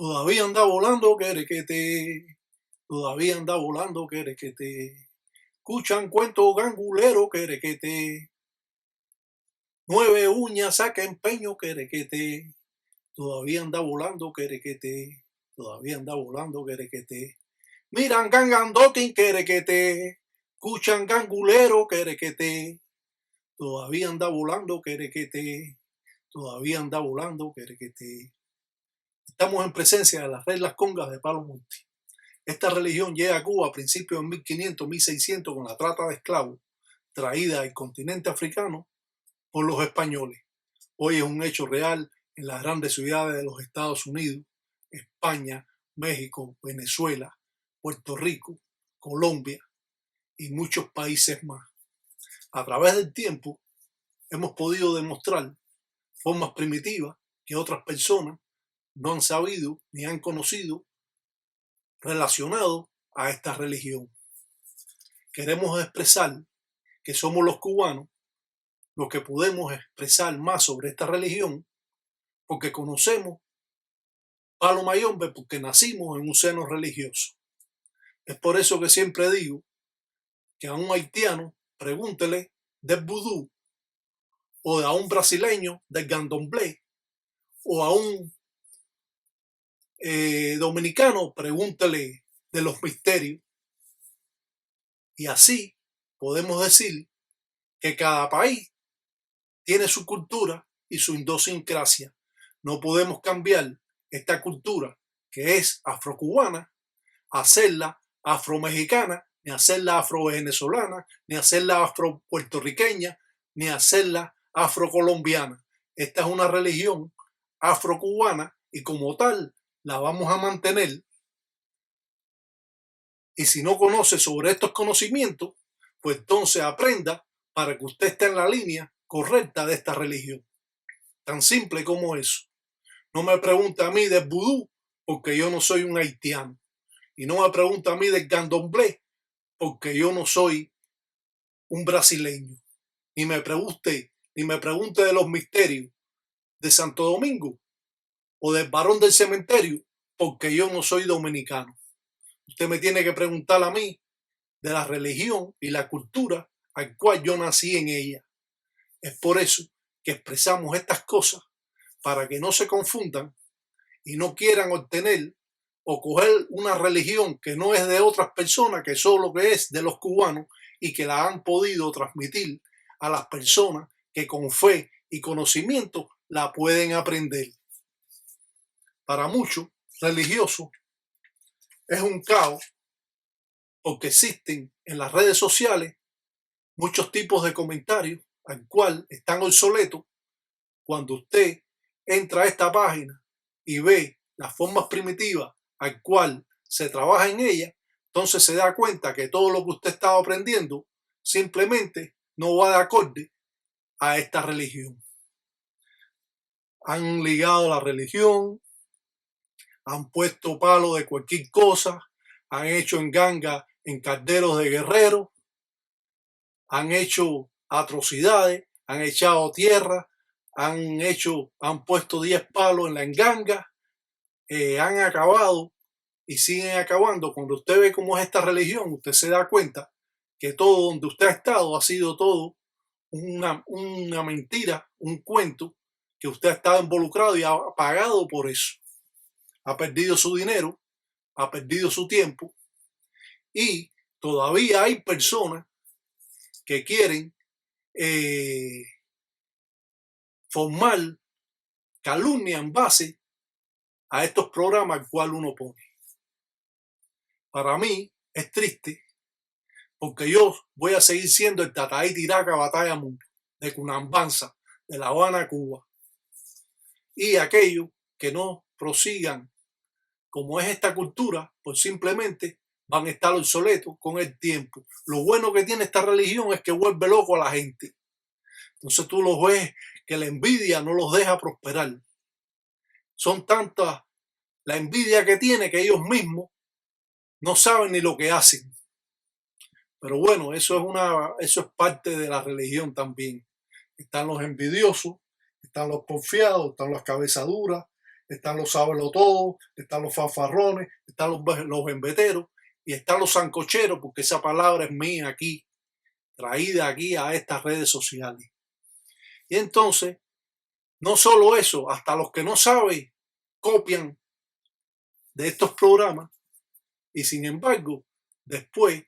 Todavía anda volando querequete, todavía anda volando querequete. Escuchan cuentos gangulero querequete. 9 uñas saca empeño querequete. Todavía anda volando querequete, todavía anda volando querequete. Miran gangandotin querequete, escuchan gangulero querequete. Todavía anda volando querequete, todavía anda volando querequete. Estamos en presencia de las reglas congas de Palo Monte. Esta religión llega a Cuba a principios de 1500, 1600 con la trata de esclavos traída al continente africano por los españoles. Hoy es un hecho real en las grandes ciudades de los Estados Unidos, España, México, Venezuela, Puerto Rico, Colombia y muchos países más. A través del tiempo hemos podido demostrar formas primitivas que otras personas no han sabido ni han conocido relacionado a esta religión. Queremos expresar que somos los cubanos los que podemos expresar más sobre esta religión porque conocemos Palo Mayombe porque nacimos en un seno religioso. Es por eso que siempre digo que a un haitiano pregúntele del vudú, o a un brasileño del candomblé, o a un dominicano pregúntele de los misterios. Y así podemos decir que cada país tiene su cultura y su idiosincrasia. No podemos cambiar esta cultura que es afrocubana, hacerla afromexicana, ni hacerla afrovenezolana, ni hacerla afropuertorriqueña, ni hacerla afrocolombiana. Esta es una religión afrocubana y como tal la vamos a mantener. Y si no conoce sobre estos conocimientos, pues entonces aprenda para que usted esté en la línea correcta de esta religión. Tan simple como eso. No me pregunte a mí del vudú porque yo no soy un haitiano. Y no me pregunte a mí del candomblé porque yo no soy un brasileño. Ni me pregunte de los misterios de Santo Domingo o del Barón del Cementerio porque yo no soy dominicano. Usted me tiene que preguntar a mí de la religión y la cultura al cual yo nací en ella. Es por eso que expresamos estas cosas para que no se confundan y no quieran obtener o coger una religión que no es de otras personas, que solo que es de los cubanos y que la han podido transmitir a las personas que con fe y conocimiento la pueden aprender. Para muchos religiosos es un caos porque existen en las redes sociales muchos tipos de comentarios al cual están obsoletos. Cuando usted entra a esta página y ve las formas primitivas al cual se trabaja en ella, entonces se da cuenta que todo lo que usted estaba aprendiendo simplemente no va de acorde a esta religión. Han ligado la religión, han puesto palo de cualquier cosa, han hecho enganga en calderos de guerreros, han hecho atrocidades, han echado tierra, han puesto 10 palos en la enganga, han acabado y siguen acabando. Cuando usted ve cómo es esta religión, usted se da cuenta que todo donde usted ha estado ha sido todo una mentira, un cuento, que usted ha estado involucrado y ha pagado por eso. Ha perdido su dinero, ha perdido su tiempo y todavía hay personas que quieren formar calumnia en base a estos programas al cual uno pone. Para mí es triste porque yo voy a seguir siendo el Tataí Tiraca Batalla Mundo de Cunambanza, de La Habana, Cuba. Y aquellos que no prosigan como es esta cultura, pues simplemente van a estar obsoletos con el tiempo. Lo bueno que tiene esta religión es que vuelve loco a la gente. Entonces tú los ves que la envidia no los deja prosperar. Son tantas la envidia que tiene que ellos mismos no saben ni lo que hacen. Pero bueno, eso es parte de la religión también. Están los envidiosos, están los porfiados, están las cabezaduras, están los sabelotodos, están los fanfarrones, están los embeteros y están los sancocheros, porque esa palabra es mía aquí, traída aquí a estas redes sociales. Y entonces, no solo eso, hasta los que no saben copian de estos programas y sin embargo, después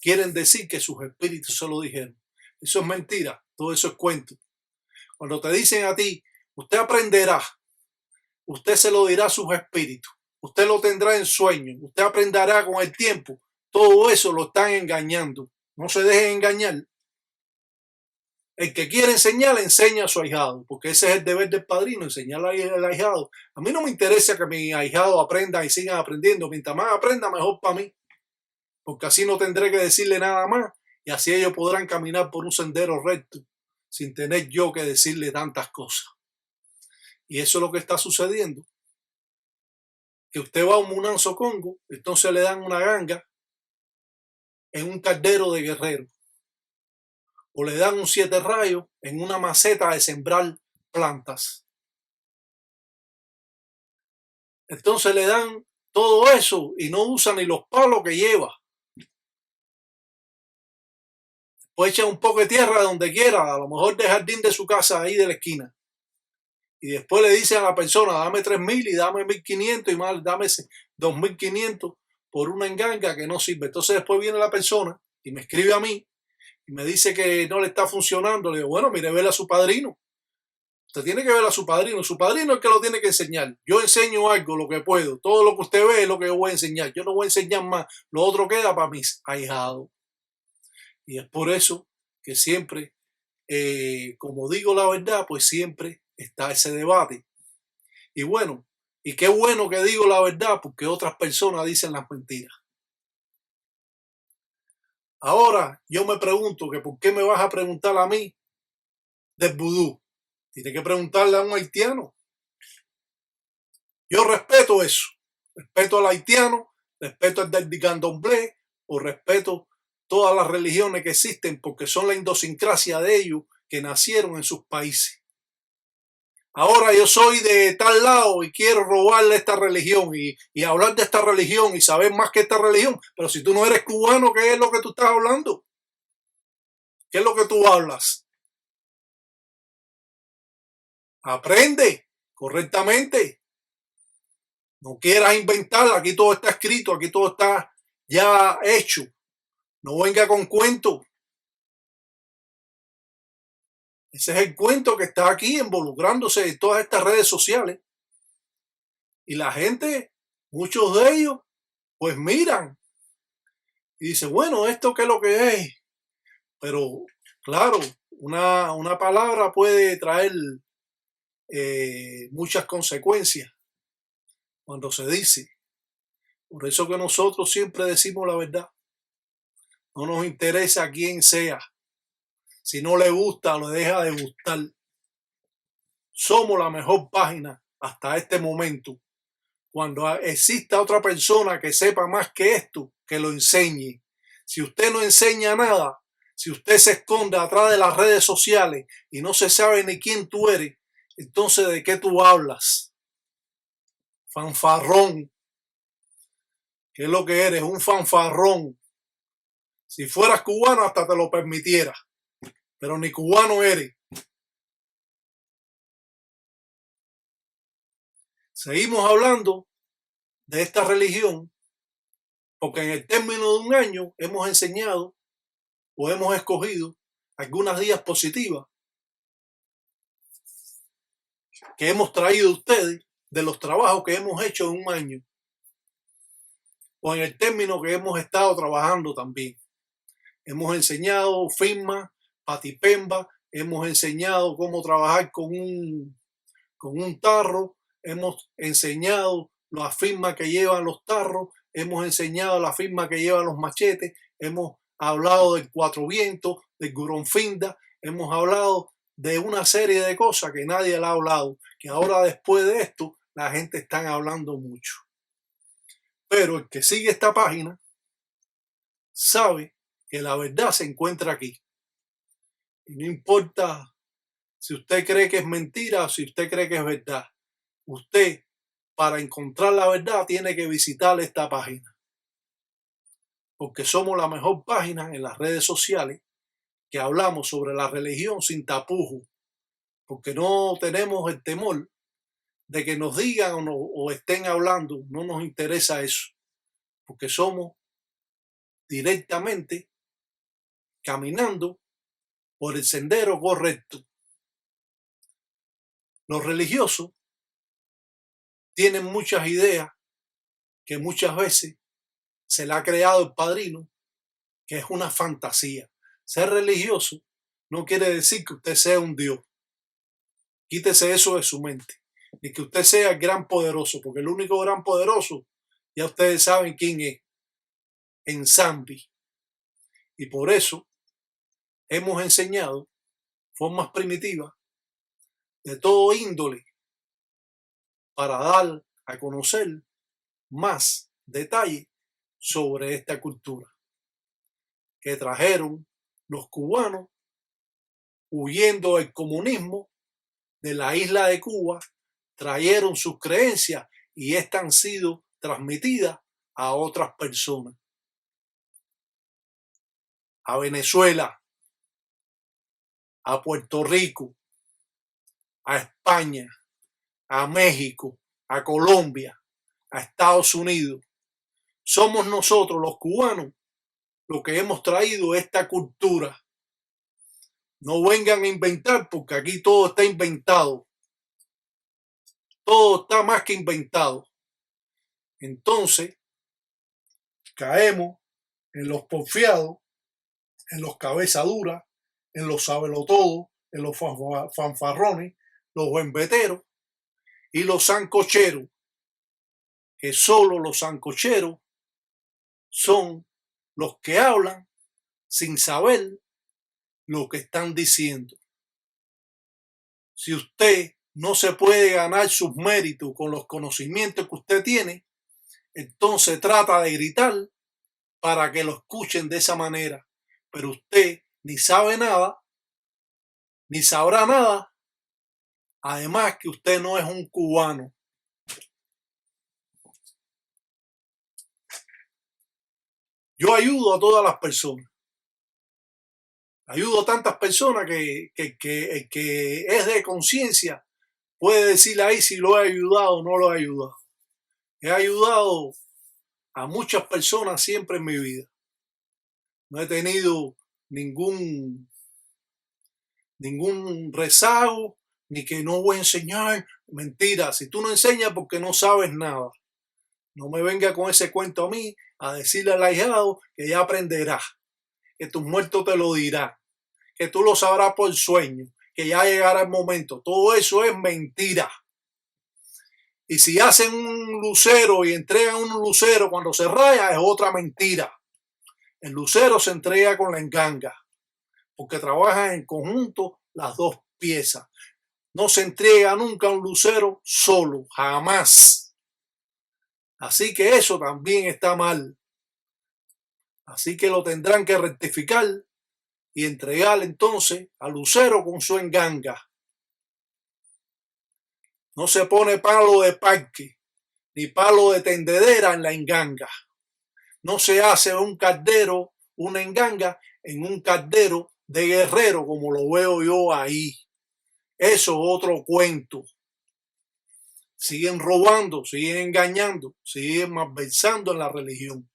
quieren decir que sus espíritus se lo dijeron. Eso es mentira, todo eso es cuento. Cuando te dicen a ti, usted aprenderá, usted se lo dirá a sus espíritus, usted lo tendrá en sueños, usted aprenderá con el tiempo, todo eso lo están engañando. No se dejen engañar. El que quiere enseñar, enseña a su ahijado, porque ese es el deber del padrino, enseñar al ahijado. A mí no me interesa que mi ahijado aprenda y sigan aprendiendo. Mientras más aprenda, mejor para mí, porque así no tendré que decirle nada más y así ellos podrán caminar por un sendero recto sin tener yo que decirle tantas cosas. Y eso es lo que está sucediendo. Que usted va a un Munanzo Congo, entonces le dan una ganga en un caldero de guerrero. O le dan un 7 rayos en una maceta de sembrar plantas. Entonces le dan todo eso y no usan ni los palos que lleva. Pues echa un poco de tierra donde quiera, a lo mejor del jardín de su casa ahí de la esquina. Y después le dicen a la persona, dame 3.000 y dame 1.500 y más, dame 2.500 por una enganga que no sirve. Entonces después viene la persona y me escribe a mí y me dice que no le está funcionando. Le digo, bueno, mire, vele a su padrino. Usted tiene que ver a su padrino. Su padrino es el que lo tiene que enseñar. Yo enseño algo, lo que puedo. Todo lo que usted ve es lo que yo voy a enseñar. Yo no voy a enseñar más. Lo otro queda para mis ahijados. Y es por eso que siempre, como digo la verdad, pues siempre está ese debate. Y bueno, y qué bueno que digo la verdad, porque otras personas dicen las mentiras. Ahora yo me pregunto que por qué me vas a preguntar a mí del vudú. Tiene que preguntarle a un haitiano. Yo respeto eso. Respeto al haitiano, respeto al del candomblé, o respeto todas las religiones que existen porque son la idiosincrasia de ellos que nacieron en sus países. Ahora yo soy de tal lado y quiero robarle esta religión y hablar de esta religión y saber más que esta religión. Pero si tú no eres cubano, ¿qué es lo que tú estás hablando? ¿Qué es lo que tú hablas? Aprende correctamente. No quieras inventar, aquí todo está escrito, aquí todo está ya hecho. No venga con cuentos. Ese es el cuento que está aquí involucrándose en todas estas redes sociales. Y la gente, muchos de ellos, pues miran y dicen, bueno, ¿esto qué es lo que es? Pero claro, una palabra puede traer muchas consecuencias cuando se dice. Por eso que nosotros siempre decimos la verdad. No nos interesa quién sea. Si no le gusta, le deja de gustar. Somos la mejor página hasta este momento. Cuando exista otra persona que sepa más que esto, que lo enseñe. Si usted no enseña nada, si usted se esconde atrás de las redes sociales y no se sabe ni quién tú eres, entonces ¿de qué tú hablas? Fanfarrón. ¿Qué es lo que eres? Un fanfarrón. Si fueras cubano hasta te lo permitiera, pero ni cubano eres. Seguimos hablando de esta religión porque en el término de un año hemos enseñado o hemos escogido algunas días positivas que hemos traído a ustedes de los trabajos que hemos hecho en un año o en el término que hemos estado trabajando también. Hemos enseñado firma, patipemba, hemos enseñado cómo trabajar con un tarro, hemos enseñado las firmas que llevan los tarros, hemos enseñado la firma que llevan los machetes, hemos hablado del cuatro vientos, del guronfinda, hemos hablado de una serie de cosas que nadie le ha hablado, que ahora después de esto la gente está hablando mucho. Pero el que sigue esta página sabe que la verdad se encuentra aquí. Y no importa si usted cree que es mentira o si usted cree que es verdad. usted, para encontrar la verdad, tiene que visitar esta página, porque somos la mejor página en las redes sociales que hablamos sobre la religión sin tapujos, porque no tenemos el temor de que nos digan o estén hablando. No nos interesa eso, porque somos directamente caminando por el sendero correcto. Los religiosos tienen muchas ideas que muchas veces se le ha creado el padrino, que es una fantasía. Ser religioso no quiere decir que usted sea un Dios. Quítese eso de su mente. Ni que usted sea el gran poderoso, porque el único gran poderoso, ya ustedes saben quién es, Nzambi. Y por eso hemos enseñado formas primitivas de todo índole para dar a conocer más detalles sobre esta cultura que trajeron los cubanos huyendo del comunismo de la isla de Cuba, trajeron sus creencias y estas han sido transmitidas a otras personas. A Venezuela, a Puerto Rico, a España, a México, a Colombia, a Estados Unidos. Somos nosotros los cubanos los que hemos traído esta cultura. No vengan a inventar, porque aquí todo está inventado. Todo está más que inventado. Entonces, caemos en los porfiados, en los cabezaduras, en los sabelotodos, en los fanfarrones, los embeteros y los sancocheros, que solo los sancocheros son los que hablan sin saber lo que están diciendo. Si usted no se puede ganar sus méritos con los conocimientos que usted tiene, entonces trata de gritar para que lo escuchen de esa manera. Pero usted ni sabe nada, ni sabrá nada. Además que usted no es un cubano. Yo ayudo a todas las personas. Ayudo a tantas personas que es de conciencia puede decirle ahí si lo he ayudado o no lo he ayudado. He ayudado a muchas personas siempre en mi vida. No he tenido ningún rezago, ni que no voy a enseñar. Mentira, si tú no enseñas porque no sabes nada. No me venga con ese cuento a mí a decirle al ahijado que ya aprenderás, que tus muertos te lo dirán, que tú lo sabrás por sueño, que ya llegará el momento. Todo eso es mentira. Y si hacen un lucero y entregan un lucero cuando se raya, es otra mentira. El lucero se entrega con la enganga, porque trabajan en conjunto las dos piezas. No se entrega nunca un lucero solo, jamás. Así que eso también está mal. Así que lo tendrán que rectificar y entregar entonces al lucero con su enganga. No se pone palo de parque ni palo de tendedera en la enganga. No se hace un caldero, una enganga en un caldero de guerrero como lo veo yo ahí. Eso es otro cuento. Siguen robando, siguen engañando, siguen malversando en la religión.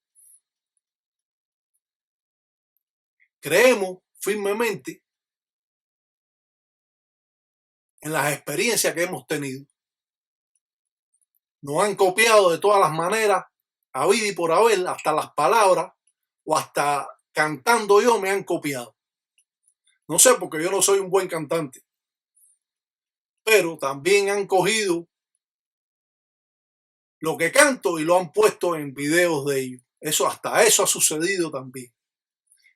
Creemos firmemente en las experiencias que hemos tenido. Nos han copiado de todas las maneras, habido y por haber, hasta las palabras, o hasta cantando yo me han copiado. No sé, porque yo no soy un buen cantante. Pero también han cogido lo que canto y lo han puesto en videos de ellos. Hasta eso ha sucedido también.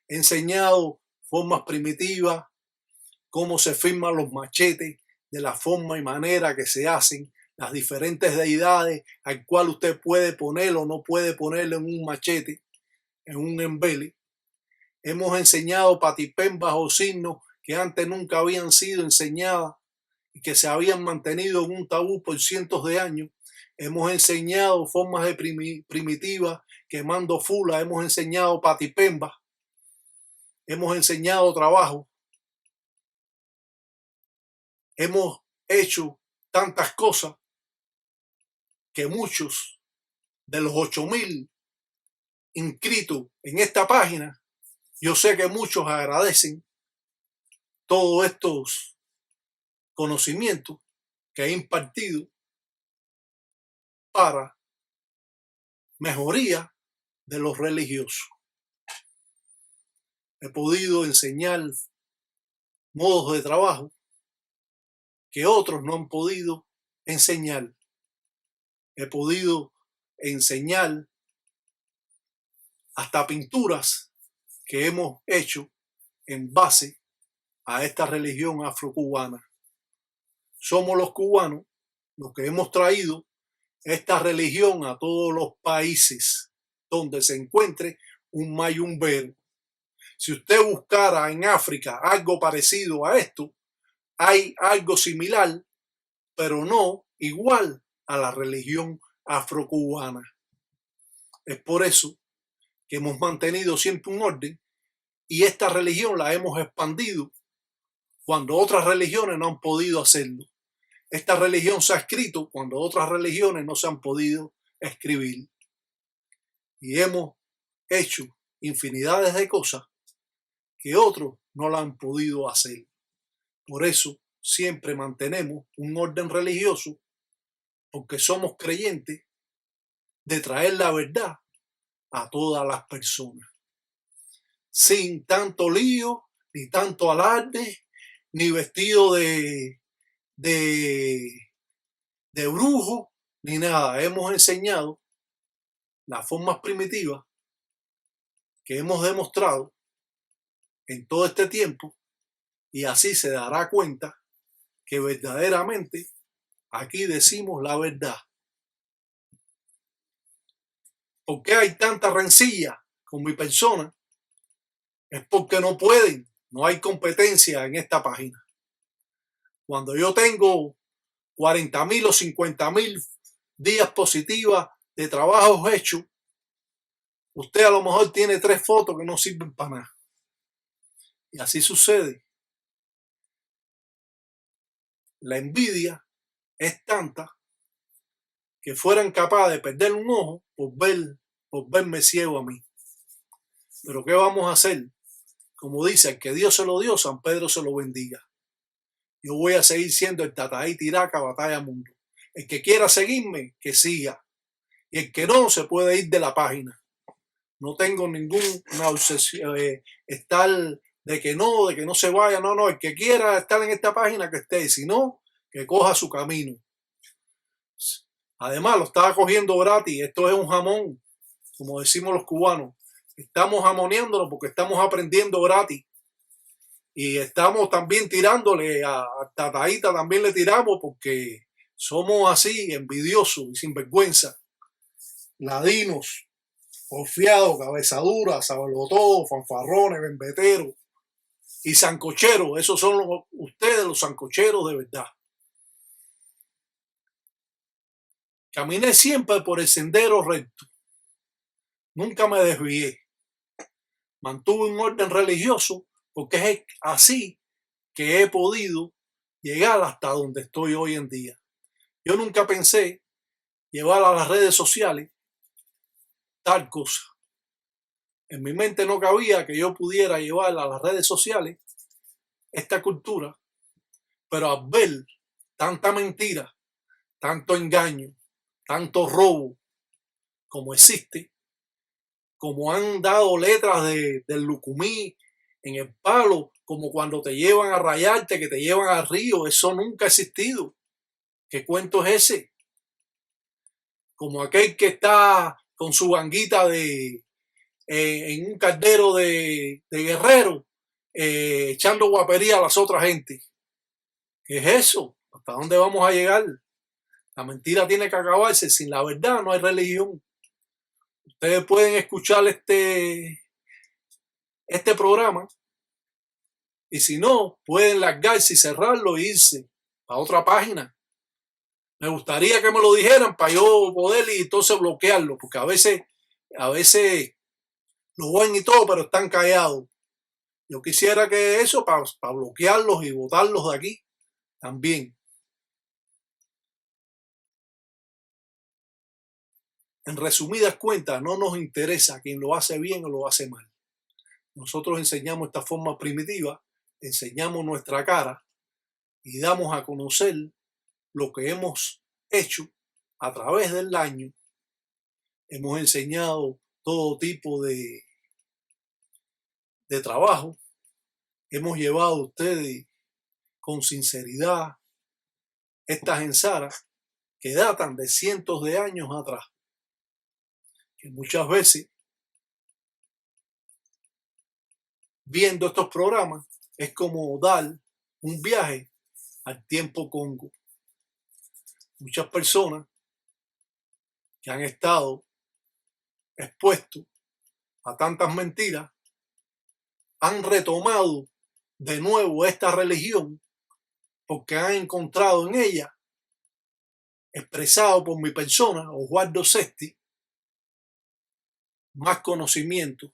He enseñado formas primitivas, cómo se firman los machetes, de la forma y manera que se hacen, las diferentes deidades al cual usted puede ponerlo o no puede ponerlo en un machete, en un embele. Hemos enseñado patipén bajo signos que antes nunca habían sido enseñadas y que se habían mantenido en un tabú por cientos de años. Hemos enseñado formas de primitivas, quemando fula, hemos enseñado patipemba, hemos enseñado trabajo, hemos hecho tantas cosas que muchos de los 8,000 inscritos en esta página, yo sé que muchos agradecen todos estos conocimientos que he impartido para mejoría de los religiosos. He podido enseñar modos de trabajo que otros no han podido enseñar. He podido enseñar hasta pinturas que hemos hecho en base a esta religión afrocubana. Somos los cubanos los que hemos traído esta religión a todos los países donde se encuentre un mayumbero. Si usted buscara en África algo parecido a esto, hay algo similar, pero no igual a la religión afrocubana. Es por eso que hemos mantenido siempre un orden y esta religión la hemos expandido cuando otras religiones no han podido hacerlo. Esta religión se ha escrito cuando otras religiones no se han podido escribir. Y hemos hecho infinidades de cosas que otros no la han podido hacer. Por eso siempre mantenemos un orden religioso, porque somos creyentes de traer la verdad a todas las personas, sin tanto lío, ni tanto alarde, ni vestido de brujo, ni nada. Hemos enseñado las formas primitivas que hemos demostrado en todo este tiempo, y así se dará cuenta que verdaderamente aquí decimos la verdad. ¿Por qué hay tanta rencilla con mi persona? Es porque no pueden, no hay competencia en esta página. Cuando yo tengo 40,000 o 50,000 días positivas de trabajos hechos, usted a lo mejor tiene 3 fotos que no sirven para nada. Y así sucede. La envidia es tanta que fueran capaces de perder un ojo por verme ciego a mí. Pero ¿qué vamos a hacer? Como dice, el que Dios se lo dio, San Pedro se lo bendiga. Yo voy a seguir siendo el Tataí Tiraca Batalla Mundo. El que quiera seguirme, que siga. Y el que no, se puede ir de la página. No tengo ninguna obsesión estar de que no se vaya. No, el que quiera estar en esta página, que esté. Si no, que coja su camino. Además, lo estaba cogiendo gratis. Esto es un jamón, como decimos los cubanos. Estamos jamoneándolo porque estamos aprendiendo gratis. Y estamos también tirándole a Tataíta, también le tiramos porque somos así, envidiosos y sinvergüenza. Ladinos, porfiados, cabezaduras, sabelotodos, fanfarrones, bembeteros y sancocheros. Esos son ustedes, los sancocheros de verdad. Caminé siempre por el sendero recto. Nunca me desvié. Mantuve un orden religioso porque es así que he podido llegar hasta donde estoy hoy en día. Yo nunca pensé llevar a las redes sociales tal cosa. En mi mente no cabía que yo pudiera llevar a las redes sociales esta cultura, pero al ver tanta mentira, tanto engaño, tanto robo como existe, como han dado letras del lucumí en el palo, como cuando te llevan a rayarte, que te llevan al río, eso nunca ha existido. ¿Qué cuento es ese? Como aquel que está con su banguita en un caldero de guerrero, echando guapería a las otras gente. ¿Qué es eso? ¿Hasta dónde vamos a llegar? La mentira tiene que acabarse. Sin la verdad no hay religión. Ustedes pueden escuchar este programa y si no, pueden largarse y cerrarlo e irse a otra página. Me gustaría que me lo dijeran para yo poder y entonces bloquearlo, porque a veces lo ven y todo, pero están callados. Yo quisiera que eso para bloquearlos y botarlos de aquí también. En resumidas cuentas, no nos interesa quién lo hace bien o lo hace mal. Nosotros enseñamos esta forma primitiva, enseñamos nuestra cara y damos a conocer lo que hemos hecho a través del año. Hemos enseñado todo tipo de trabajo. Hemos llevado a ustedes con sinceridad estas ensaras que datan de cientos de años atrás, que muchas veces viendo estos programas es como dar un viaje al tiempo Congo. Muchas personas que han estado expuestos a tantas mentiras han retomado de nuevo esta religión porque han encontrado en ella, expresado por mi persona, Oswaldo Sesti, más conocimiento,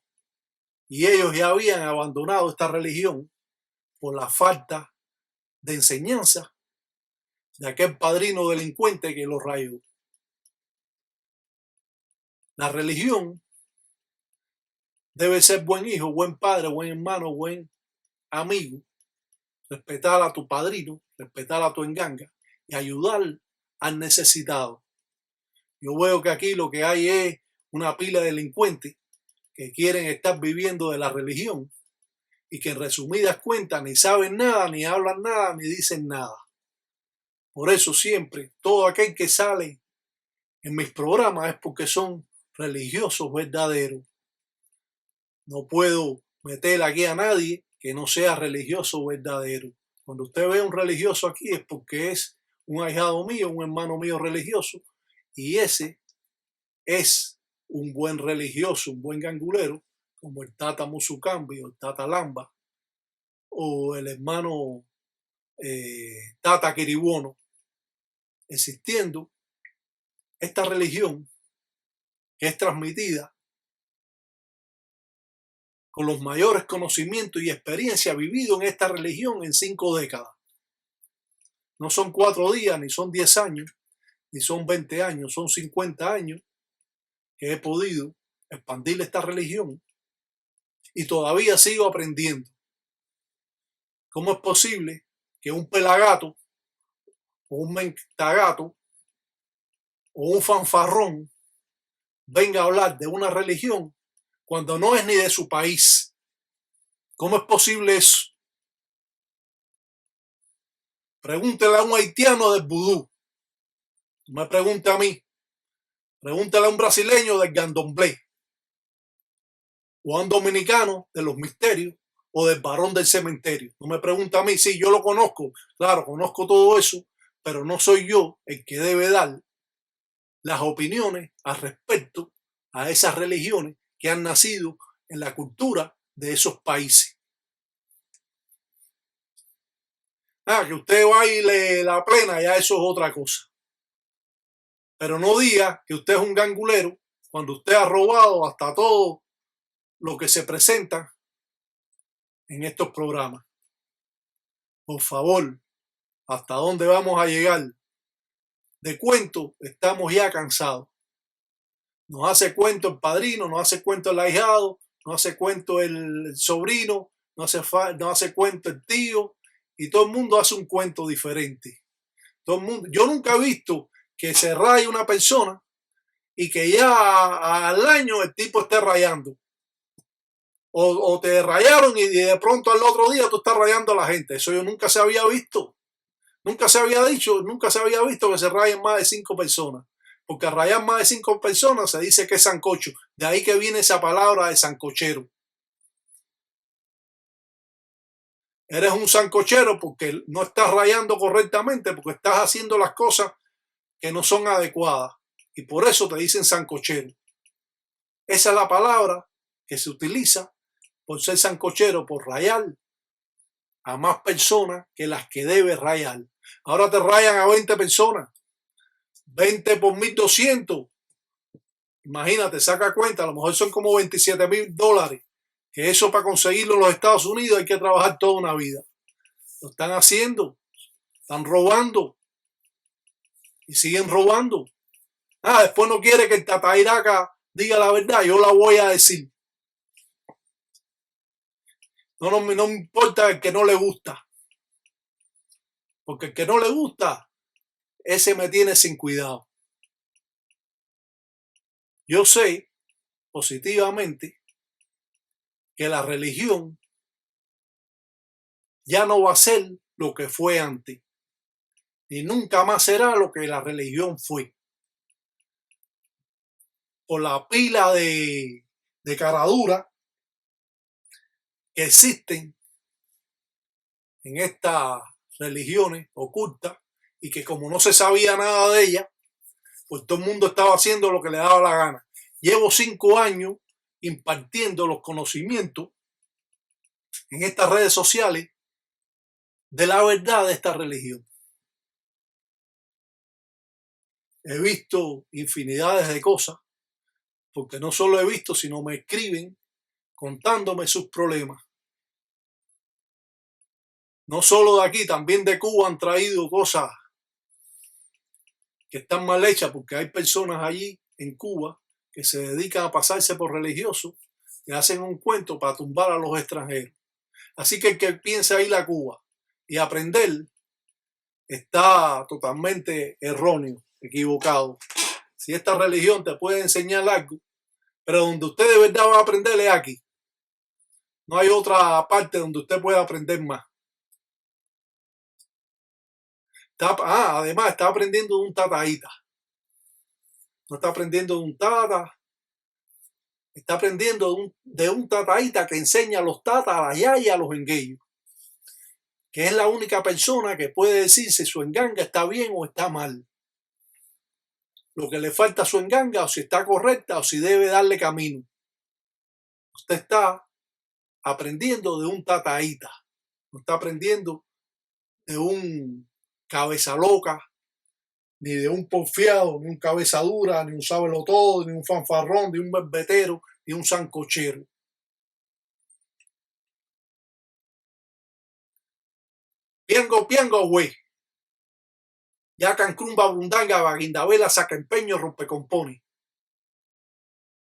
y ellos ya habían abandonado esta religión por la falta de enseñanza de aquel padrino delincuente que los rayó. La religión debe ser buen hijo, buen padre, buen hermano, buen amigo, respetar a tu padrino, respetar a tu enganga y ayudar al necesitado. Yo veo que aquí lo que hay es una pila de delincuentes que quieren estar viviendo de la religión y que en resumidas cuentas ni saben nada, ni hablan nada, ni dicen nada. Por eso siempre, todo aquel que sale en mis programas es porque son religiosos verdaderos. No puedo meter aquí a nadie que no sea religioso verdadero. Cuando usted ve a un religioso aquí es porque es un ahijado mío, un hermano mío religioso, y ese es un buen religioso, un buen gangulero, como el Tata Musukambi o el Tata Lamba o el hermano Tata Kiribono, existiendo esta religión que es transmitida con los mayores conocimientos y experiencia vivido en esta religión en 5 décadas. No son 4 días, ni son 10 años, ni son 20 años, son 50 años que he podido expandir esta religión y todavía sigo aprendiendo. ¿Cómo es posible que un pelagato o un mentagato o un fanfarrón venga a hablar de una religión cuando no es ni de su país? ¿Cómo es posible eso? Pregúntele a un haitiano del vudú. No me pregunte a mí. Pregúntale a un brasileño del candomblé. O a un dominicano de los misterios o del varón del cementerio. No me pregunte a mí. Sí, yo lo conozco. Claro, conozco todo eso, pero no soy yo el que debe dar las opiniones al respecto a esas religiones que han nacido en la cultura de esos países. Que usted va y le la plena, ya eso es otra cosa. Pero no diga que usted es un gangulero cuando usted ha robado hasta todo lo que se presenta en estos programas. Por favor, ¿hasta dónde vamos a llegar? De cuento estamos ya cansados. Nos hace cuento el padrino, nos hace cuento el ahijado, nos hace cuento el sobrino, nos hace cuento el tío, y todo el mundo hace un cuento diferente. Todo el mundo, yo nunca he visto que se raye una persona y que ya al año el tipo esté rayando. O te rayaron y de pronto al otro día tú estás rayando a la gente. Eso yo nunca se había visto. Nunca se había dicho, nunca se había visto que se rayen más de 5 personas. Porque a rayar más de 5 personas se dice que es sancocho. De ahí que viene esa palabra de sancochero. Eres un sancochero porque no estás rayando correctamente, porque estás haciendo las cosas que no son adecuadas. Y por eso te dicen sancochero. Esa es la palabra que se utiliza por ser sancochero, por rayar a más personas que las que debe rayar. Ahora te rayan a 20 personas. 20 por 1.200. Imagínate, saca cuenta, a lo mejor son como $27,000. Que eso para conseguirlo en los Estados Unidos hay que trabajar toda una vida. Lo están haciendo. Están robando. Y siguen robando. Después no quiere que el Tatairaca diga la verdad. Yo la voy a decir. No me importa el que no le gusta. Porque el que no le gusta, ese me tiene sin cuidado. Yo sé positivamente que la religión ya no va a ser lo que fue antes. Y nunca más será lo que la religión fue. Por la pila de caradura que existen en estas religiones ocultas y que como no se sabía nada de ellas, pues todo el mundo estaba haciendo lo que le daba la gana. Llevo 5 años impartiendo los conocimientos en estas redes sociales de la verdad de esta religión. He visto infinidades de cosas, porque no solo he visto, sino me escriben contándome sus problemas. No solo de aquí, también de Cuba han traído cosas que están mal hechas, porque hay personas allí en Cuba que se dedican a pasarse por religiosos, que hacen un cuento para tumbar a los extranjeros. Así que el que piensa ir a Cuba y aprender está totalmente erróneo, equivocado. Si esta religión te puede enseñar algo, pero donde usted de verdad va a aprender es aquí. No hay otra parte donde usted pueda aprender más. Además está aprendiendo de un tataíta. No está aprendiendo de un tata. Está aprendiendo de un tataíta que enseña a los tatas, a la yaya, a los engueyos. Que es la única persona que puede decir si su enganga está bien o está mal. Lo que le falta a su enganga, o si está correcta, o si debe darle camino. Usted está aprendiendo de un tataíta. No está aprendiendo de un cabeza loca, ni de un porfiado, ni un cabeza dura, ni un sabelotodo, ni un fanfarrón, ni un berbetero, ni un sancochero. Piengo, piengo, güey. Ya Cancrumba, Bundanga, Baguindabela, saca empeño, rompe compone.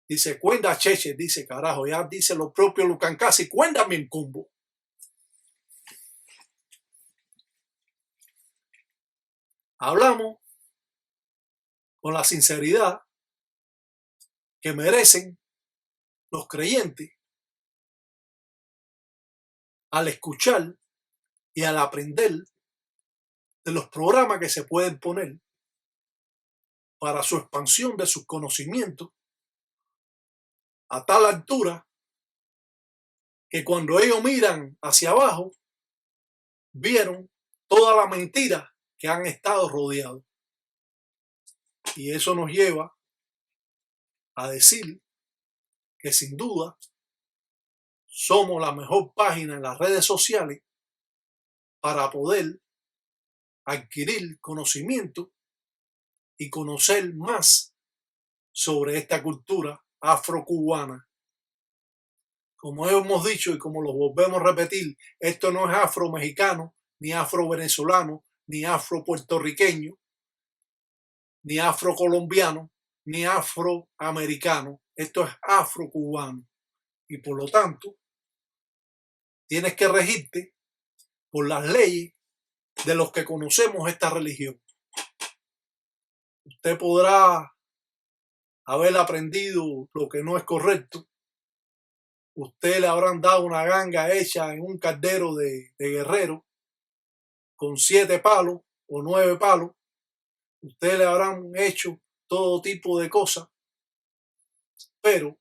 Dice, cuenda cheche, dice, carajo, ya dice lo propio Lucancasi, cuéntame en combo. Hablamos con la sinceridad que merecen los creyentes al escuchar y al aprender de los programas que se pueden poner para su expansión de sus conocimientos a tal altura que cuando ellos miran hacia abajo vieron toda la mentira que han estado rodeados. Y eso nos lleva a decir que sin duda somos la mejor página en las redes sociales para poder adquirir conocimiento y conocer más sobre esta cultura afrocubana. Como hemos dicho y como lo volvemos a repetir, esto no es afro-mexicano, ni afro-venezolano, ni afro-puertorriqueño, ni afro-colombiano, ni afroamericano. Esto es afro-cubano. Y por lo tanto, tienes que regirte por las leyes de los que conocemos esta religión. Usted podrá haber aprendido lo que no es correcto. Usted le habrán dado una ganga hecha en un caldero de guerrero con 7 palos o 9 palos. Usted le habrán hecho todo tipo de cosas. Pero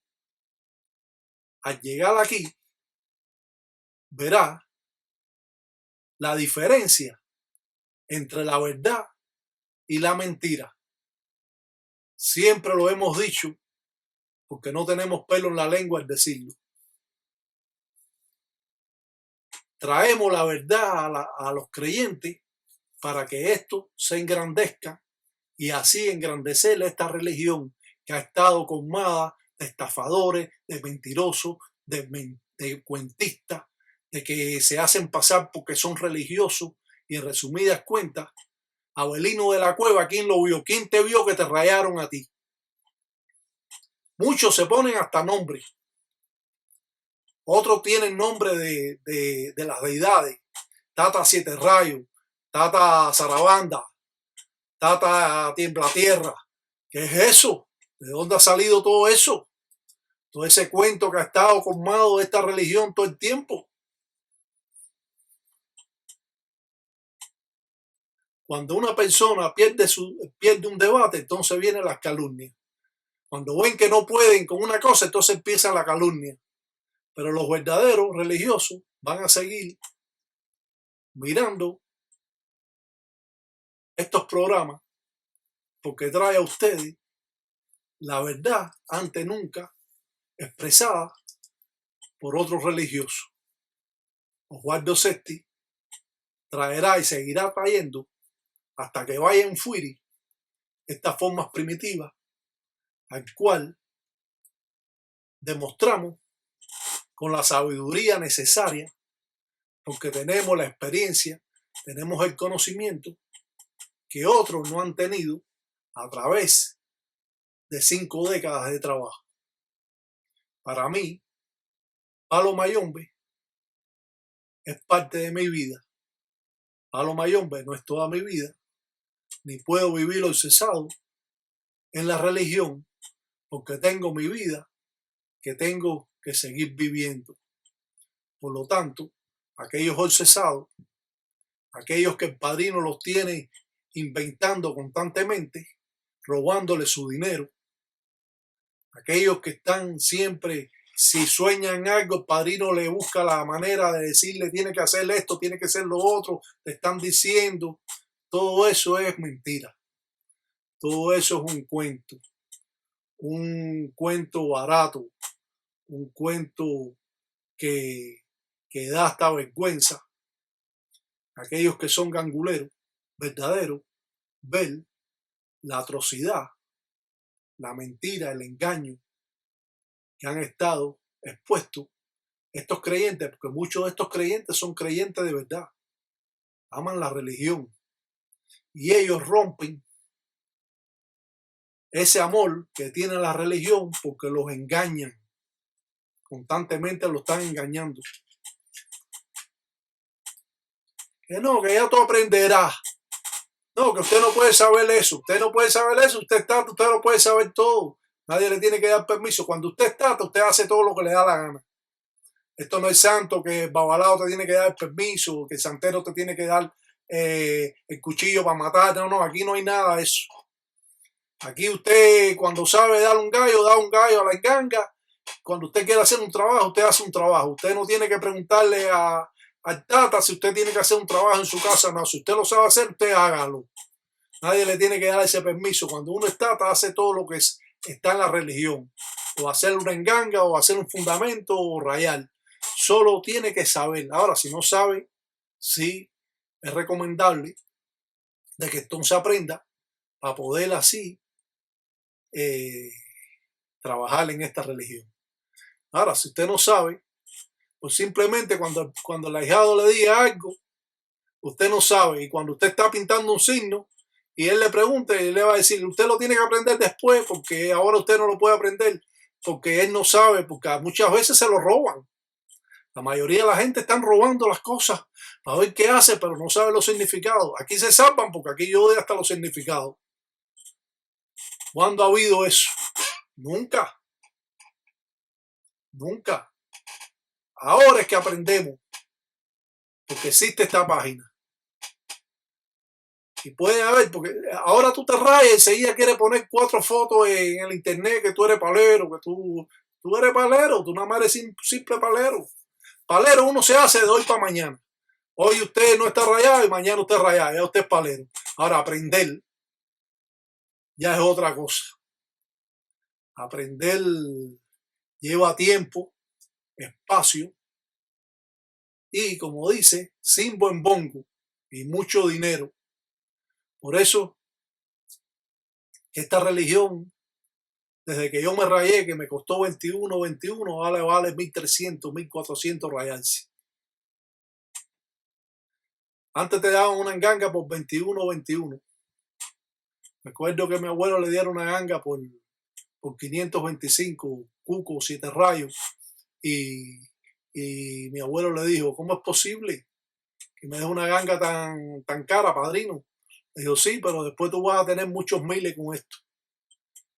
al llegar aquí, verá la diferencia entre la verdad y la mentira. Siempre lo hemos dicho porque no tenemos pelo en la lengua al decirlo. Traemos la verdad a los creyentes para que esto se engrandezca y así engrandecer esta religión que ha estado colmada de estafadores, de mentirosos, de cuentistas, de que se hacen pasar porque son religiosos y en resumidas cuentas, Abelino de la Cueva, ¿quién lo vio? ¿Quién te vio que te rayaron a ti? Muchos se ponen hasta nombres. Otros tienen nombre de las deidades. Tata Siete Rayos, Tata Zarabanda, Tata Tiembla Tierra. ¿Qué es eso? ¿De dónde ha salido todo eso? Todo ese cuento que ha estado colmado de esta religión todo el tiempo. Cuando una persona pierde un debate, entonces vienen las calumnias. Cuando ven que no pueden con una cosa, entonces empieza la calumnia. Pero los verdaderos religiosos van a seguir mirando estos programas porque trae a ustedes la verdad ante nunca expresada por otros religiosos. Osvaldo Sesti traerá y seguirá trayendo hasta que vaya en fuiri estas formas primitivas al cual demostramos con la sabiduría necesaria porque tenemos la experiencia, tenemos el conocimiento que otros no han tenido a través de 5 décadas de trabajo. Para mí, Palo Mayombe es parte de mi vida. Palo Mayombe no es toda mi vida, ni puedo vivir obsesado en la religión porque tengo mi vida que tengo que seguir viviendo. Por lo tanto, aquellos obsesados, aquellos que el padrino los tiene inventando constantemente, robándole su dinero, aquellos que están siempre, si sueñan algo, el padrino le busca la manera de decirle tiene que hacer esto, tiene que hacer lo otro, te están diciendo, todo eso es mentira. Todo eso es un cuento barato, un cuento que da hasta vergüenza. Aquellos que son ganguleros, verdaderos, ver la atrocidad, la mentira, el engaño que han estado expuestos estos creyentes, porque muchos de estos creyentes son creyentes de verdad, aman la religión y ellos rompen ese amor que tiene la religión porque los engañan, constantemente lo están engañando. Que no, que ya tú aprenderás. No, que usted no puede saber eso, usted no puede saber eso, usted lo puede saber todo. Nadie le tiene que dar permiso. Cuando usted está, usted hace todo lo que le da la gana. Esto no es santo que el babalao te tiene que dar permiso, que el santero te tiene que dar el cuchillo para matar. No, no, aquí no hay nada de eso. Aquí usted cuando sabe dar un gallo, da un gallo a la enganga. Cuando usted quiere hacer un trabajo, usted hace un trabajo. Usted no tiene que preguntarle al tata si usted tiene que hacer un trabajo en su casa. No, si usted lo sabe hacer, usted hágalo. Nadie le tiene que dar ese permiso. Cuando uno es tata, hace todo lo que está en la religión. O hacer una enganga, o hacer un fundamento, o rayar. Solo tiene que saber. Ahora, si no sabe, sí es recomendable de que entonces aprenda para poder así trabajar en esta religión. Ahora, si usted no sabe, pues simplemente cuando el ahijado le diga algo, usted no sabe. Y cuando usted está pintando un signo y él le pregunte, él le va a decir, usted lo tiene que aprender después porque ahora usted no lo puede aprender porque él no sabe, porque muchas veces se lo roban. La mayoría de la gente están robando las cosas para ver qué hace, pero no sabe los significados. Aquí se salvan porque aquí yo doy hasta los significados. ¿Cuándo ha habido eso? Nunca. Nunca. Ahora es que aprendemos porque existe esta página. Y puede haber, porque ahora tú te rayas y enseguida quieres poner 4 fotos en el internet que tú eres palero, que tú eres palero, tú nada más eres simple palero. Palero uno se hace de hoy para mañana. Hoy usted no está rayado y mañana usted rayado, ya usted es palero. Ahora aprender ya es otra cosa. Aprender lleva tiempo, espacio y, como dice, sin buen bongo y mucho dinero. Por eso, esta religión, desde que yo me rayé, que me costó 21, ahora vale 1.300, 1.400 rayarse. Antes te daban una ganga por 21. Recuerdo que a mi abuelo le dieron una ganga por 525 cucos, 7 rayos. Y mi abuelo le dijo, ¿cómo es posible que me des una ganga tan cara, padrino? Le dijo, sí, pero después tú vas a tener muchos miles con esto.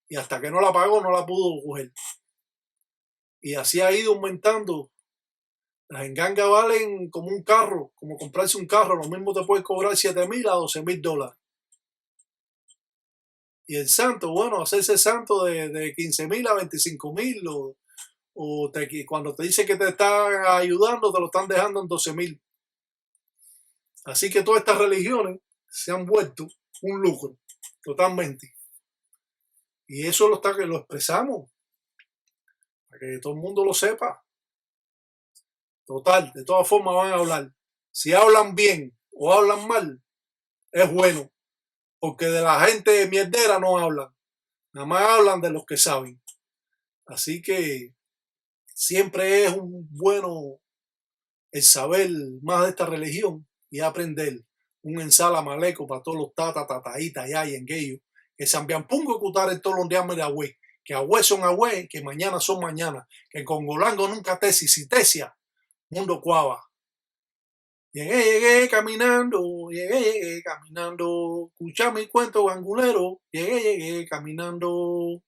Y hasta que no la pagó, no la pudo coger. Y así ha ido aumentando. Las engangas valen como un carro, como comprarse un carro. Lo mismo te puedes cobrar 7.000 a 12.000 dólares. Y el santo, bueno, hacerse santo de 15.000 a 25.000 cuando te dice que te están ayudando, te lo están dejando en 12.000. Así que todas estas religiones se han vuelto un lucro, totalmente. Y eso lo expresamos, para que todo el mundo lo sepa. Total, de todas formas van a hablar. Si hablan bien o hablan mal, es bueno, porque de la gente mierdera no hablan, nada más hablan de los que saben. Así que siempre es un bueno el saber más de esta religión y aprender un ensala maleco para todos los tataitas ya y en aquellos que se envían pungo cutar en todos los días de agüe, que agüe son agüe, que mañana son mañana, que con Golango nunca tesis y tesia, mundo cuava. Llegué caminando, escucha mi cuento gangulero, llegué caminando.